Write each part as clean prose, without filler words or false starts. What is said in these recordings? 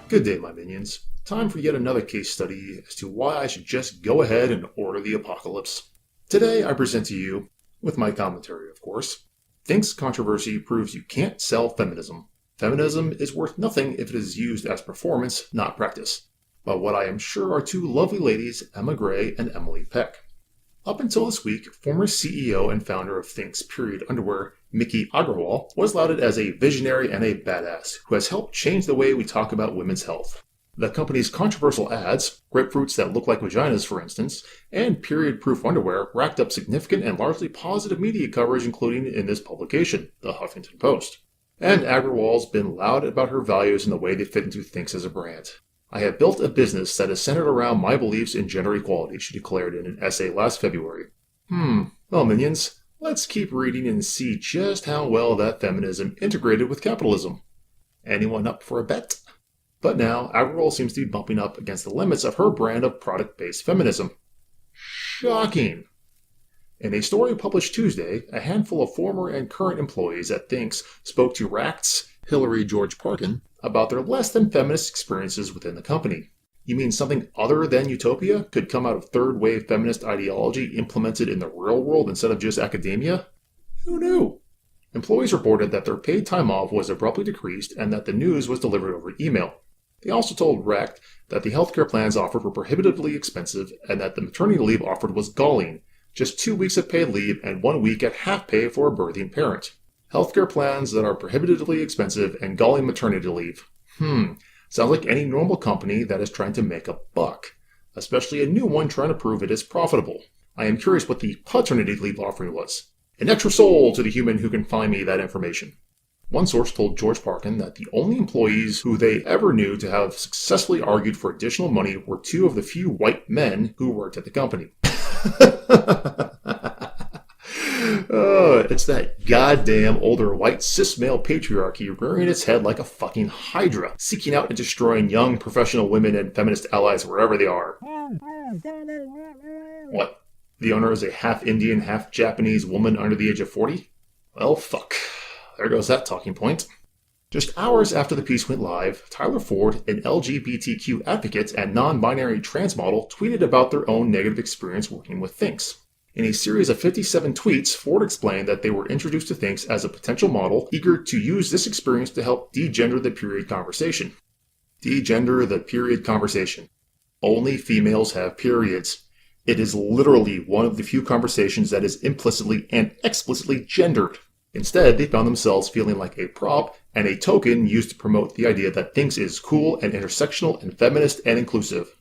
Good day, my minions. Time for yet another case study as to why I should just go ahead and order the apocalypse. Today I present to you, with my commentary of course, Think's controversy proves you can't sell feminism. Feminism is worth nothing if it is used as performance, not practice. But what I am sure are two lovely ladies, Emma Gray and Emily Peck. Up until this week, former CEO and founder of Think's period underwear, Miki Agrawal, was lauded as a visionary and a badass who has helped change the way we talk about women's health. The company's controversial ads, grapefruits that look like vaginas for instance, and period-proof underwear racked up significant and largely positive media coverage including in this publication, the Huffington Post. And Agrawal's been loud about her values and the way they fit into Think's as a brand. I have built a business that is centered around my beliefs in gender equality, she declared in an essay last February. Well, minions, let's keep reading and see just how well that feminism integrated with capitalism. Anyone up for a bet? But now, Agrawal seems to be bumping up against the limits of her brand of product-based feminism. Shocking! In a story published Tuesday, a handful of former and current employees at Think's spoke to Ract's Hillary George Parkin about their less-than-feminist experiences within the company. You mean something other than utopia could come out of third-wave feminist ideology implemented in the real world instead of just academia? Who knew? Employees reported that their paid time off was abruptly decreased and that the news was delivered over email. They also told Ract that the healthcare plans offered were prohibitively expensive and that the maternity leave offered was galling, just 2 weeks of paid leave and 1 week at half pay for a birthing parent. Healthcare plans that are prohibitively expensive and galling maternity leave. Sounds like any normal company that is trying to make a buck, especially a new one trying to prove it is profitable. I am curious what the paternity leave offering was. An extra soul to the human who can find me that information. One source told George Parkin that the only employees who they ever knew to have successfully argued for additional money were two of the few white men who worked at the company. It's that goddamn older white cis male patriarchy rearing its head like a fucking hydra, seeking out and destroying young professional women and feminist allies wherever they are. What? The owner is a half-Indian, half-Japanese woman under the age of 40? Well, fuck. There goes that talking point. Just hours after the piece went live, Tyler Ford, an LGBTQ advocate and non-binary trans model, tweeted about their own negative experience working with Think's. In a series of 57 tweets, Ford explained that they were introduced to Think's as a potential model, eager to use this experience to help degender the period conversation. Degender the period conversation. Only females have periods. It is literally one of the few conversations that is implicitly and explicitly gendered. Instead, they found themselves feeling like a prop and a token used to promote the idea that Think's is cool and intersectional and feminist and inclusive.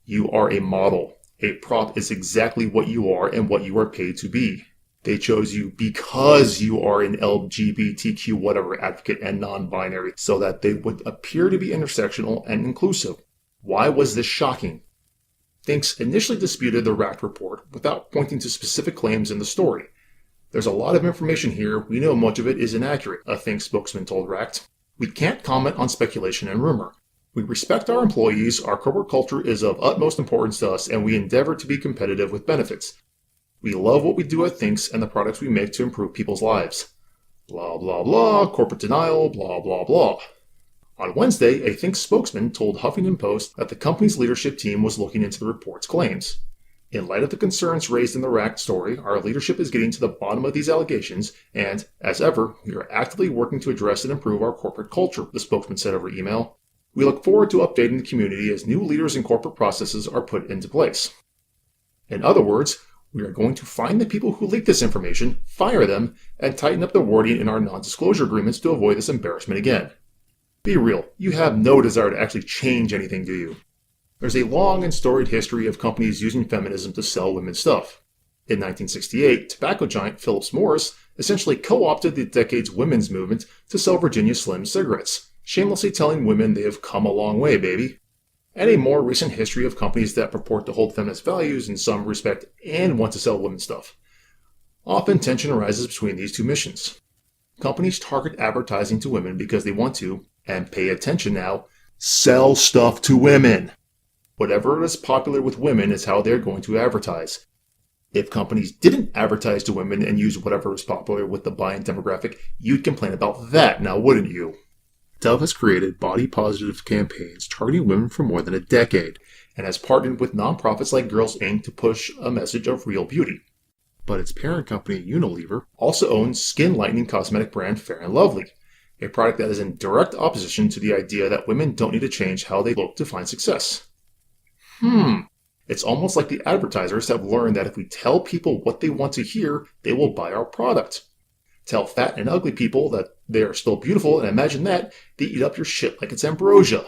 You are a model. A prop is exactly what you are and what you are paid to be. They chose you because you are an LGBTQ whatever advocate and non-binary so that they would appear to be intersectional and inclusive. Why was this shocking? Think's initially disputed the Ract report without pointing to specific claims in the story. There's a lot of information here. We know much of it is inaccurate, a Think spokesman told Ract. We can't comment on speculation and rumor. We respect our employees, our corporate culture is of utmost importance to us, and we endeavor to be competitive with benefits. We love what we do at Think's and the products we make to improve people's lives. Blah, blah, blah, corporate denial, blah, blah, blah. On Wednesday, a Think spokesman told Huffington Post that the company's leadership team was looking into the report's claims. In light of the concerns raised in the Ract story, our leadership is getting to the bottom of these allegations, and, as ever, we are actively working to address and improve our corporate culture, the spokesman said over email. We look forward to updating the community as new leaders and corporate processes are put into place. In other words, we are going to find the people who leaked this information, fire them, and tighten up the wording in our non-disclosure agreements to avoid this embarrassment again. Be real, you have no desire to actually change anything, do you? There's a long and storied history of companies using feminism to sell women's stuff. In 1968, tobacco giant Philip Morris essentially co-opted the decade's women's movement to sell Virginia Slim cigarettes, shamelessly telling women they have come a long way, baby. And a more recent history of companies that purport to hold feminist values in some respect and want to sell women's stuff. Often tension arises between these two missions. Companies target advertising to women because they want to, and pay attention now, sell stuff to women. Whatever is popular with women is how they're going to advertise. If companies didn't advertise to women and use whatever was popular with the buying demographic, you'd complain about that now, wouldn't you? Dove has created body-positive campaigns targeting women for more than a decade, and has partnered with nonprofits like Girls Inc. to push a message of real beauty. But its parent company, Unilever, also owns skin-lightening cosmetic brand Fair & Lovely, a product that is in direct opposition to the idea that women don't need to change how they look to find success. It's almost like the advertisers have learned that if we tell people what they want to hear, they will buy our product. Tell fat and ugly people that they are still beautiful, and imagine that, they eat up your shit like it's ambrosia.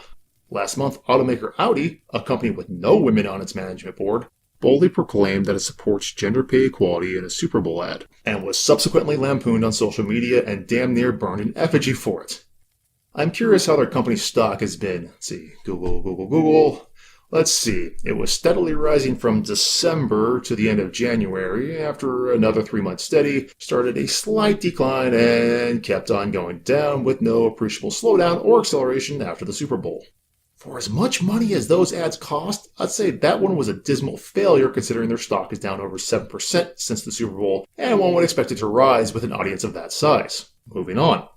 Last month, automaker Audi, a company with no women on its management board, boldly proclaimed that it supports gender pay equality in a Super Bowl ad, and was subsequently lampooned on social media and damn near burned in effigy for it. I'm curious how their company's stock has been. Let's see, Google. Let's see, it was steadily rising from December to the end of January. After another 3 months steady, started a slight decline and kept on going down with no appreciable slowdown or acceleration after the Super Bowl. For as much money as those ads cost, I'd say that one was a dismal failure considering their stock is down over 7% since the Super Bowl, and one would expect it to rise with an audience of that size. Moving on.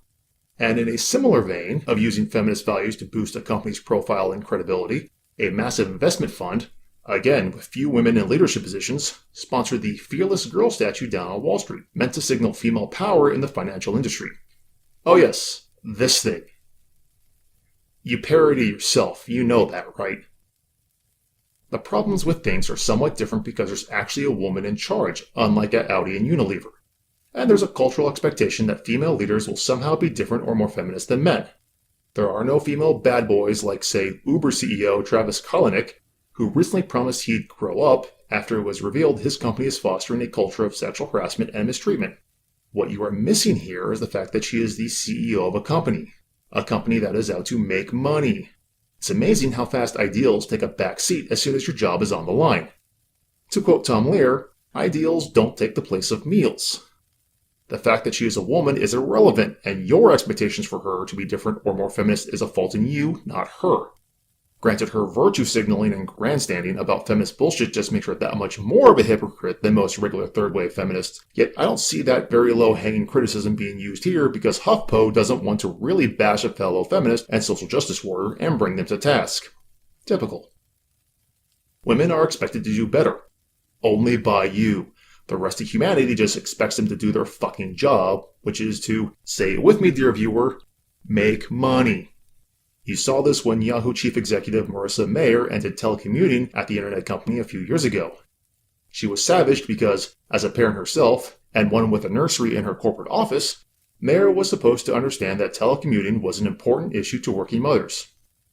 And in a similar vein of using feminist values to boost a company's profile and credibility, a massive investment fund, again with few women in leadership positions, sponsored the Fearless Girl statue down on Wall Street, meant to signal female power in the financial industry. Oh yes, this thing. You parody yourself, you know that, right? The problems with things are somewhat different because there's actually a woman in charge, unlike at Audi and Unilever. And there's a cultural expectation that female leaders will somehow be different or more feminist than men. There are no female bad boys like, say, Uber CEO Travis Kalanick, who recently promised he'd grow up after it was revealed his company is fostering a culture of sexual harassment and mistreatment. What you are missing here is the fact that she is the CEO of a company that is out to make money. It's amazing how fast ideals take a back seat as soon as your job is on the line. To quote Tom Lear, ideals don't take the place of meals. The fact that she is a woman is irrelevant, and your expectations for her to be different or more feminist is a fault in you, not her. Granted, her virtue signaling and grandstanding about feminist bullshit just makes her that much more of a hypocrite than most regular third-wave feminists, yet I don't see that very low-hanging criticism being used here because HuffPo doesn't want to really bash a fellow feminist and social justice warrior and bring them to task. Typical. Women are expected to do better. Only by you. The rest of humanity just expects them to do their fucking job, which is to, say it with me, dear viewer, make money. You saw this when Yahoo chief executive Marissa Mayer ended telecommuting at the internet company a few years ago. She was savaged because, as a parent herself, and one with a nursery in her corporate office, Mayer was supposed to understand that telecommuting was an important issue to working mothers.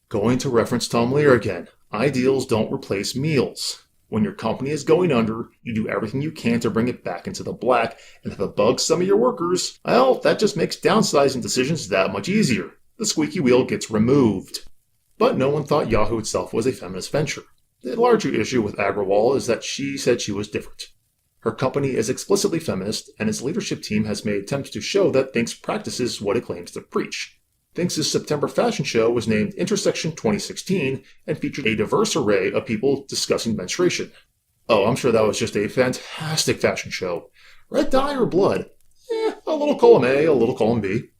Going to reference Tom Lear again, ideals don't replace meals. When your company is going under, you do everything you can to bring it back into the black, and if it bugs some of your workers, well, that just makes downsizing decisions that much easier. The squeaky wheel gets removed. But no one thought Yahoo itself was a feminist venture. The larger issue with Agrawal is that she said she was different. Her company is explicitly feminist, and its leadership team has made attempts to show that Thinx practices what it claims to preach. Thinx's September fashion show was named Intersection 2016 and featured a diverse array of people discussing menstruation. Oh, I'm sure that was just a fantastic fashion show. Red dye or blood? A little column A, a little column B.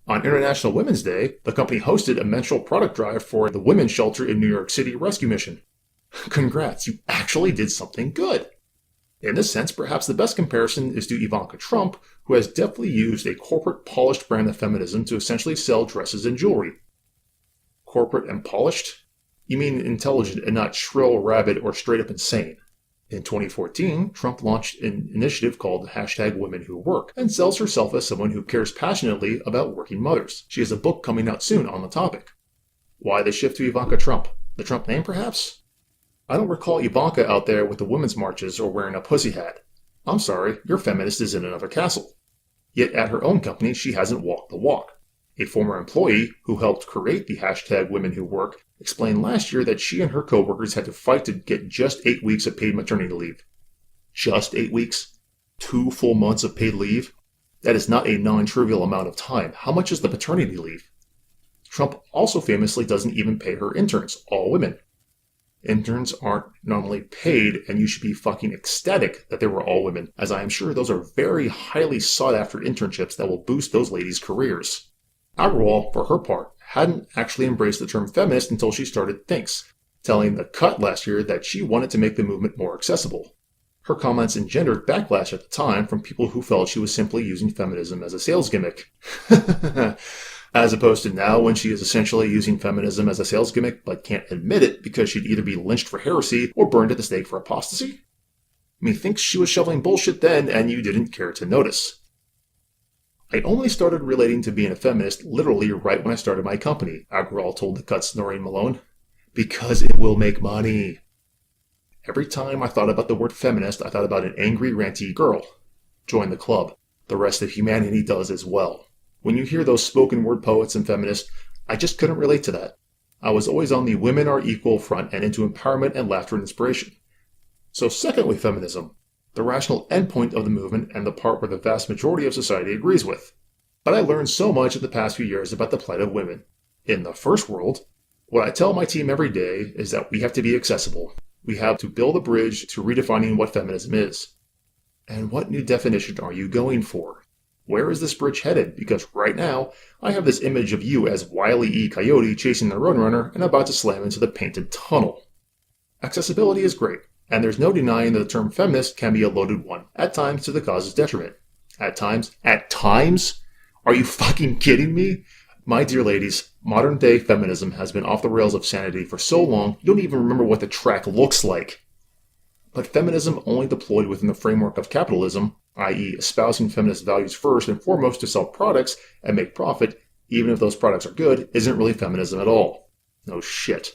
On International Women's Day, the company hosted a menstrual product drive for the women's shelter in New York City rescue mission. Congrats, you actually did something good. In this sense, perhaps the best comparison is to Ivanka Trump, who has deftly used a corporate polished brand of feminism to essentially sell dresses and jewelry. Corporate and polished? You mean intelligent and not shrill, rabid, or straight up insane. In 2014, Trump launched an initiative called #WomenWhoWork and sells herself as someone who cares passionately about working mothers. She has a book coming out soon on the topic. Why the shift to Ivanka Trump? The Trump name, perhaps? I don't recall Ivanka out there with the women's marches or wearing a pussy hat. I'm sorry, your feminist is in another castle. Yet at her own company, she hasn't walked the walk. A former employee who helped create the #WomenWhoWork explained last year that she and her coworkers had to fight to get just 8 weeks of paid maternity leave. Just 8 weeks? 2 full months of paid leave? That is not a non-trivial amount of time. How much is the paternity leave? Trump also famously doesn't even pay her interns, all women. Interns aren't normally paid, and you should be fucking ecstatic that they were all women, as I am sure those are very highly sought after internships that will boost those ladies' careers. Agarwal, for her part, hadn't actually embraced the term feminist until she started Thinks, telling The Cut last year that she wanted to make the movement more accessible. Her comments engendered backlash at the time from people who felt she was simply using feminism as a sales gimmick. As opposed to now when she is essentially using feminism as a sales gimmick but can't admit it because she'd either be lynched for heresy or burned at the stake for apostasy? Methinks she was shoveling bullshit then and you didn't care to notice. I only started relating to being a feminist literally right when I started my company, Agarwal told The Cut's Noreen Malone. Because it will make money. Every time I thought about the word feminist, I thought about an angry, ranty girl. Join the club. The rest of humanity does as well. When you hear those spoken word poets and feminists, I just couldn't relate to that. I was always on the women are equal front and into empowerment and laughter and inspiration. So secondly, feminism. The rational endpoint of the movement and the part where the vast majority of society agrees with. But I learned so much in the past few years about the plight of women. In the first world, what I tell my team every day is that we have to be accessible. We have to build a bridge to redefining what feminism is. And what new definition are you going for? Where is this bridge headed? Because right now, I have this image of you as Wile E. Coyote chasing the Roadrunner and about to slam into the painted tunnel. Accessibility is great, and there's no denying that the term feminist can be a loaded one, at times to the cause's detriment. At times? Are you fucking kidding me? My dear ladies, modern-day feminism has been off the rails of sanity for so long, you don't even remember what the track looks like. But feminism only deployed within the framework of capitalism, i.e. espousing feminist values first and foremost to sell products and make profit, even if those products are good, isn't really feminism at all. No shit.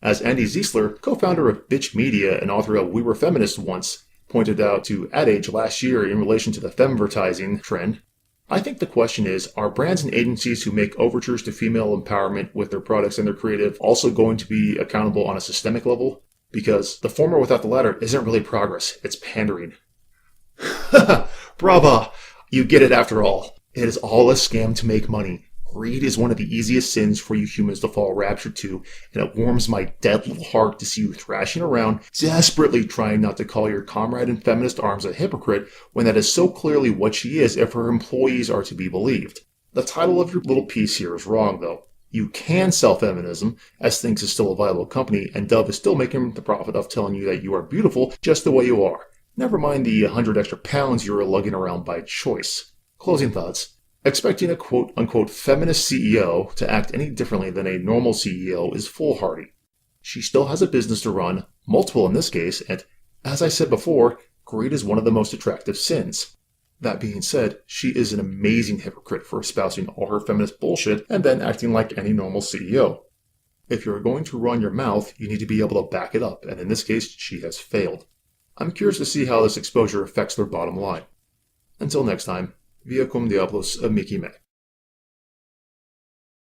As Andy Ziesler, co-founder of Bitch Media and author of We Were Feminists Once, pointed out to Ad Age last year in relation to the femvertising trend, I think the question is, are brands and agencies who make overtures to female empowerment with their products and their creative also going to be accountable on a systemic level? Because the former without the latter isn't really progress, it's pandering. Brava! You get it after all. It is all a scam to make money. Greed is one of the easiest sins for you humans to fall raptured to, and it warms my dead little heart to see you thrashing around, desperately trying not to call your comrade in feminist arms a hypocrite when that is so clearly what she is if her employees are to be believed. The title of your little piece here is wrong, though. You can sell feminism, as Thinks is still a viable company, and Dove is still making the profit of telling you that you are beautiful just the way you are. Never mind the 100 extra pounds you are lugging around by choice. Closing thoughts. Expecting a quote-unquote feminist CEO to act any differently than a normal CEO is foolhardy. She still has a business to run, multiple in this case, and, as I said before, greed is one of the most attractive sins. That being said, she is an amazing hypocrite for espousing all her feminist bullshit and then acting like any normal CEO. If you're going to run your mouth, you need to be able to back it up, and in this case, she has failed. I'm curious to see how this exposure affects their bottom line. Until next time, Via cum diablos of Mickey Mac.